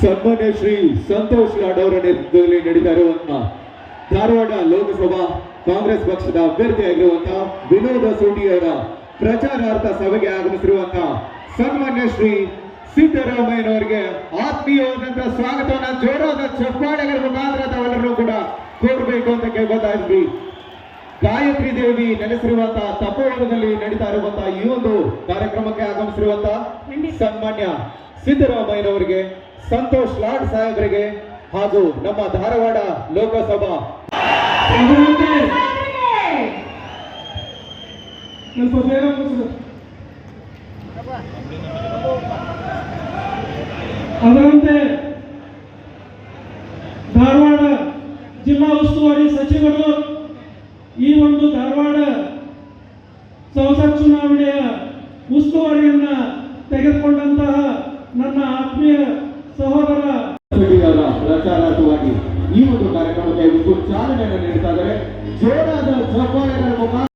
ಸನ್ಮಾನ್ಯ ಶ್ರೀ ಸಂತೋಷ್ ಲಾಡ್ ಅವರ ನೇತೃತ್ವದಲ್ಲಿ ನಡೀತಾ ಇರುವಂತಹ ಧಾರವಾಡ ಲೋಕಸಭಾ ಕಾಂಗ್ರೆಸ್ ಪಕ್ಷದ ಅಭ್ಯರ್ಥಿಯಾಗಿರುವಂತಹ ವಿನೋದ ಸೂಟಿಯವರ ಪ್ರಚಾರಾರ್ಥ ಸಭೆಗೆ ಆಗಮಿಸಿರುವಂತಹ ಸನ್ಮಾನ್ಯ ಶ್ರೀ ಸಿದ್ದರಾಮಯ್ಯನವರಿಗೆ ಆತ್ಮೀಯವಾದಂತಹ ಸ್ವಾಗತವನ್ನ ಜೋರಾದ ಚಪ್ಪಾಳೆಗಳ ಮುಖಾಂತರ ತಾವೆಲ್ಲರೂ ಕೂಡ ಕೋರಬೇಕು ಅಂತ ಕೇಳ್ಕೊತಾ ಇದ್ವಿ. ಗಾಯತ್ರಿ ದೇವಿ ನೆಲೆಸಿರುವಂತಹ ತಪೋವನದಲ್ಲಿ ನಡೀತಾ ಇರುವಂತಹ ಈ ಒಂದು ಕಾರ್ಯಕ್ರಮಕ್ಕೆ ಆಗಮಿಸಿರುವಂತಹ ಸನ್ಮಾನ್ಯ ಸಿದ್ದರಾಮಯ್ಯನವರಿಗೆ, ಸಂತೋಷ್ ಲಾಡ್ ಸಾಹೇಬರಿಗೆ ಹಾಗೂ ನಮ್ಮ ಧಾರವಾಡ ಲೋಕಸಭಾ ಅದರಂತೆ ಧಾರವಾಡ ಜಿಲ್ಲಾ ಉಸ್ತುವಾರಿ ಸಚಿವರು ಈ ಒಂದು ಧಾರವಾಡ ಸಂಸತ್ ಚುನಾವಣೆಯ ಉಸ್ತುವಾರಿಯನ್ನ ತೆಗೆದುಕೊಂಡಂತಹ ನನ್ನ ಆತ್ಮೀಯ ಸಹೋದರ ಪ್ರಚಾರಾರ್ಥವಾಗಿ ಈ ಒಂದು ಕಾರ್ಯಕ್ರಮಕ್ಕೆ ಒಂದು ಚಾಲನೆಯನ್ನು ನೀಡ್ತಾ ಇದ್ದಾರೆ. ಜೋರಾದ ಚಪ್ಪಾಳೆಗಳ ಮುಖಾಂತರ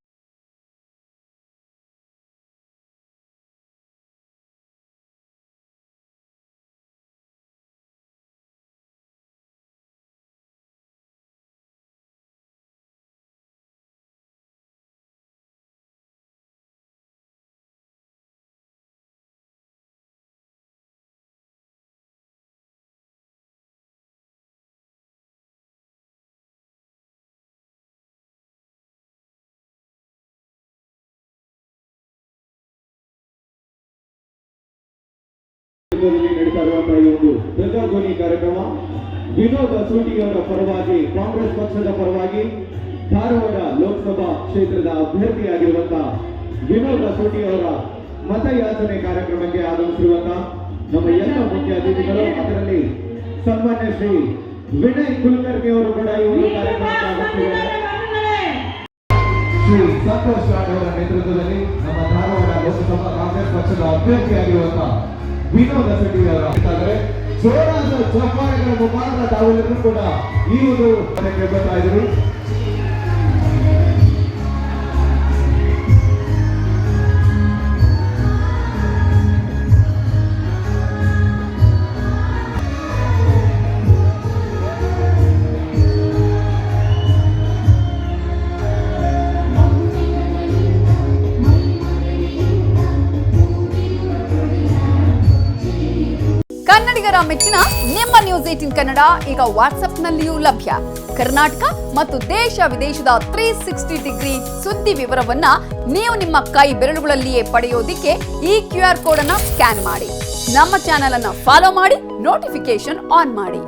ನಡೀತಾ ಇರುವಂತಹ ಈ ಒಂದು ಪ್ರಜಾಧ್ವನಿ ಕಾರ್ಯಕ್ರಮ ವಿನೋದ ಸೂಟಿಯವರ ಪರವಾಗಿ, ಕಾಂಗ್ರೆಸ್ ಪಕ್ಷದ ಪರವಾಗಿ ಧಾರವಾಡ ಲೋಕಸಭಾ ಕ್ಷೇತ್ರದ ಅಭ್ಯರ್ಥಿಯಾಗಿರುವಂತಹ ವಿನೋದ ಸೂಟಿಯವರ ಮತಯಾಚನೆ ಕಾರ್ಯಕ್ರಮಕ್ಕೆ ಆಗಮಿಸಿರುವಂತಹ ನಮ್ಮ ಎಲ್ಲ ಮುಖ್ಯ ಅತಿಥಿಗಳು, ಅದರಲ್ಲಿ ಸನ್ಮಾನ್ಯ ಶ್ರೀ ವಿನಯ್ ಕುಲಕರ್ಣಿ ಅವರು ಕೂಡ ಈ ಒಂದು ಕಾರ್ಯಕ್ರಮಕ್ಕೆ ಆಗಮಿಸಿದ್ದಾರೆ. ಶ್ರೀ ಸಂತೋಷ್ ಲಾಡ್ ಅವರ ನೇತೃತ್ವದಲ್ಲಿ ನಮ್ಮ ಧಾರವಾಡ ಲೋಕಸಭಾ ಕಾಂಗ್ರೆಸ್ ಪಕ್ಷದ ಅಭ್ಯರ್ಥಿಯಾಗಿರುವಂತಹ ವಿನೋದ ಸೂಟಿಯವರ ಜೋರಾದ ಚಪ್ಪಾಳೆಗಳ ಮುಖಾಂತರ ತಾವೆಲ್ಲರೂ ಕೂಡ ಈ ಒಂದು ಕಾರ್ಯಕ್ಕೆ ಬರ್ತಾ ಇದ್ರು. ಕನ್ನಡಿಗರ ಮೆಚ್ಚಿನ ನಿಮ್ಮ ನ್ಯೂಸ್ 18 ಕನ್ನಡ ಈಗ ವಾಟ್ಸ್ಆಪ್ನಲ್ಲಿಯೂ ಲಭ್ಯ. ಕರ್ನಾಟಕ ಮತ್ತು ದೇಶ ವಿದೇಶದ 360 ಡಿಗ್ರಿ ಸುದ್ದಿ ವಿವರವನ್ನ ನೀವು ನಿಮ್ಮ ಕೈ ಬೆರಳುಗಳಲ್ಲಿಯೇ ಪಡೆಯೋದಿಕ್ಕೆ ಈ QR ಕೋಡ್ ಅನ್ನು ಸ್ಕ್ಯಾನ್ ಮಾಡಿ. ನಮ್ಮ ಚಾನೆಲ್ ಅನ್ನು ಫಾಲೋ ಮಾಡಿ, ನೋಟಿಫಿಕೇಶನ್ ಆನ್ ಮಾಡಿ.